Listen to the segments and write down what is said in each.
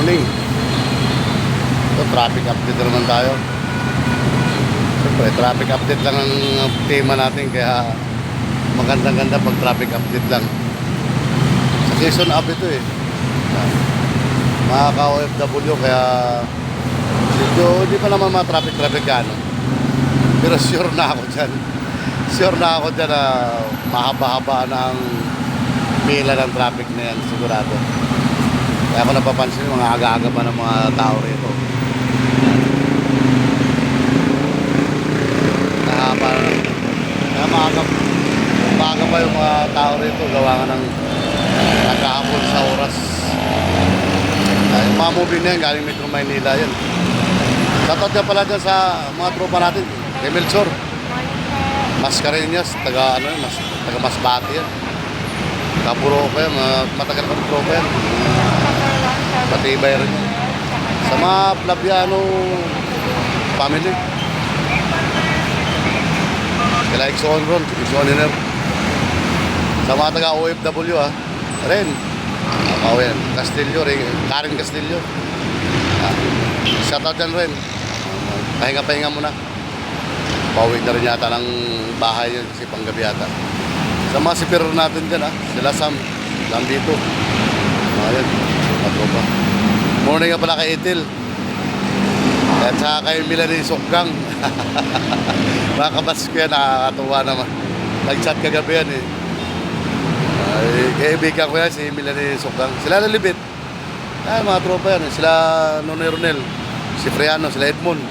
morning. So, traffic update na naman tayo. Siyempre, traffic update lang ang tema natin. Kaya magandang-ganda pag traffic update lang. Sa season up ito eh. Mga ka-OFW, kaya medyo hindi pa naman mga traffic ano. Pero sure na ako dyan. Sure na ako dyan na mahaba-haba na ang pila ng traffic na yan, sigurado. Kaya ako napapansin mga aga-aga pa ng mga tao rito. Kaya maaga pa yung mga tao rito, gawa nga ng nagkahapon sa oras. Yung mga movie na yan, galing Metro Maynila yan. Shoutout na pala dyan sa mga tropa natin, kay Melchor Mascareñas, taga Masbate yan. Kapuro ko yan, matagal pa ng tropa yan. Patibay rin yan. Sa mga Flaviano family. Kila Exxon Ron, Exxoniner. Sa mga taga OFW rin. Yan. Castillo, Karen Castillo. Shoutout dyan rin. Pahinga-pahinga muna. Pauwi na rin yata ng bahay yun kasi panggabi yata. Sa mga sipir natin dyan sila Sam dito. Ayan, patropa. Morning nga pala kay Itil. At saka kay Melanie Sokgang. Mga kabats ko yan, nakakatuwa naman. Nag-chat kagabi yan eh. Kaibigan ko yan si Melanie Sokgang. Sila nalibit. Mga tropa yan. Sila Nonoy Ronel, si Friano, sila Edmond.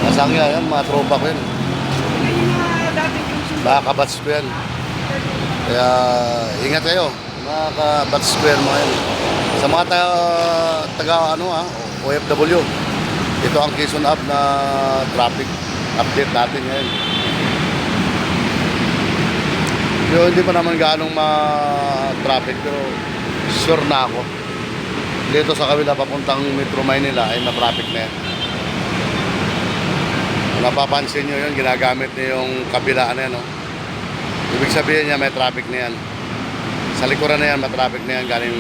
Masangya yan, mga tropa ko yan. Mga kabats ko yan. Kaya ingat kayo, mga kabats ko yan mga yan. Sa mga taga OFW, ito ang Quezon Up na traffic update natin ngayon. Yung hindi pa naman ganong ma-traffic pero sure na ako. Dito sa kabila papuntang Metro Maynila ay na-traffic na yan. Napapansin nyo yun, ginagamit niya yung kabila na yan. Ibig sabihin niya may traffic na yan. Sa likuran na yan, may traffic na yan galing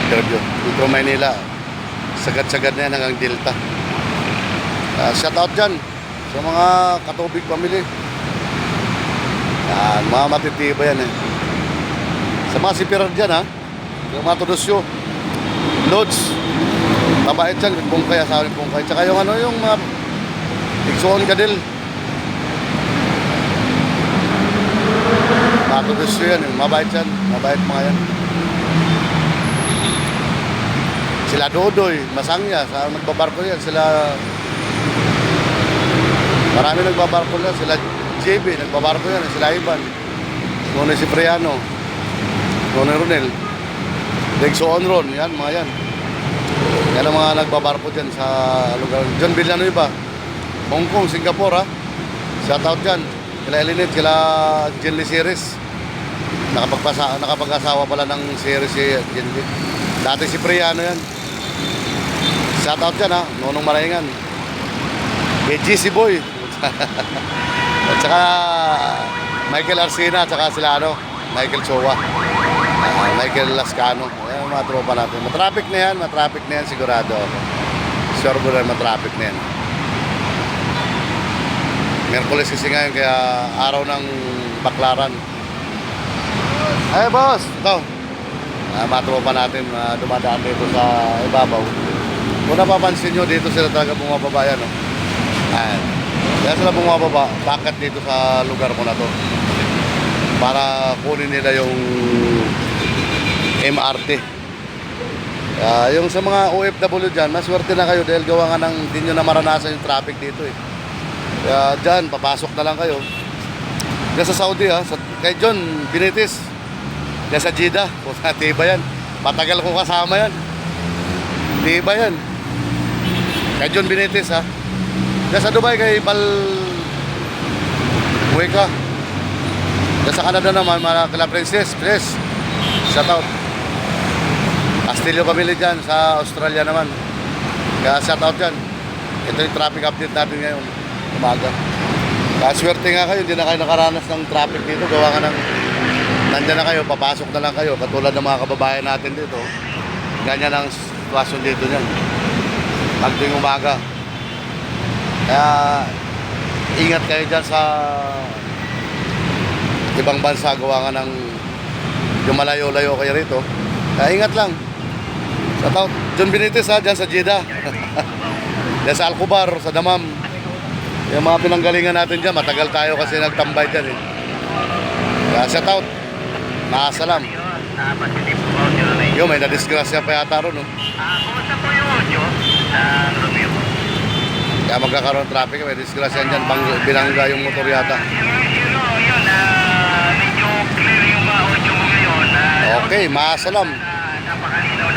interview. Metro Maynila, sagad-sagad na yan hanggang Delta. Shoutout dyan sa mga Katubig family. Mga matitiba yan Sa mga sipirar dyan yung mga Tudosyo, Lods, mabait dyan, Pungkay, asawa ni Pungkay. Tsaka yung yung mga Exxon Gadil. Mga Tudosyo yan, mabait dyan, mabait mga yan. Sila Dodoy, Masangya, sa nagbabarko yan, sila marami nagbabarko yan, sila JB, nagbabarko yan, sila Ivan, Nonoy Cipriano, Nonoy Ronel, Exxon Ron, yan, mga yan. Yan ang mga nagbabarko dyan sa lugar. John Villanueva, Hong Kong, Singapore Shoutout dyan, kila Elinette, kila Jenly Series. Nakapag-asawa pala ng series si Jenly. Dati si Priano yan. Shoutout dyan Nonong Maraingan, kay GC Boy. At saka Michael Arcina, at saka sila Michael Chowa, Michael Lascano. Ayan mga tropa natin. Matraffic na yan, sigurado ako. Sure mo rin matraffic na yan. Merkulis kasi ngayon, kaya araw ng baklaran. Ay boss, ito mga tropa natin dumadaan dito sa ibabaw. Kung napapansin nyo, dito sila talaga bumababa yan Ayan. Kaya sila bumababa, bakit dito sa lugar ko na to, para kunin nila yung MRT. Yung sa mga OFW dyan, maswerte na kayo dahil gawa nga ng hindi nyo na maranasan yung traffic dito Kaya dyan, papasok na lang kayo. Diyan sa Saudi kay John Benitez, diyan sa Jeddah, tiba yan. Matagal ko kasama yan. Tiba yan. Kay John Benitez diyan sa Dubai kay Pal Hueca. Diyan sa Canada naman, mga kila Princess. Shoutout. Castillo family dyan, sa Australia naman. Kaya shoutout dyan. Ito yung traffic update natin ngayon, umaga. Kaya swerte nga kayo, hindi na kayo nakaranas ng traffic dito. Gawa nga ng nandyan na kayo, papasok na lang kayo. Katulad ng mga kababayan natin dito. Ganyan ang sitwasyon dito niyan. Pagdating umaga. Kaya, ingat kayo dyan sa ibang bansa, gawa nga ng yung malayo-layo kayo rito. Kaya ingat lang. Sa John Benitez ha, dyan sa Jeddah. Dyan sa Alcobar, sa Damam. Yung mga pinanggalingan natin dyan, matagal tayo kasi nagtambay dyan eh. Kaya shout out. Nakasalam. Yung may nadisgrasya pa yata ron, no? Kumusta po yung audio ng Romeo? Kaya magkakaroon ng traffic, may disgrasya dyan, binangga yung motor yata. Yun, medyo clear yung audio mo ngayon. Okay, maasalam. Napakalinaw ng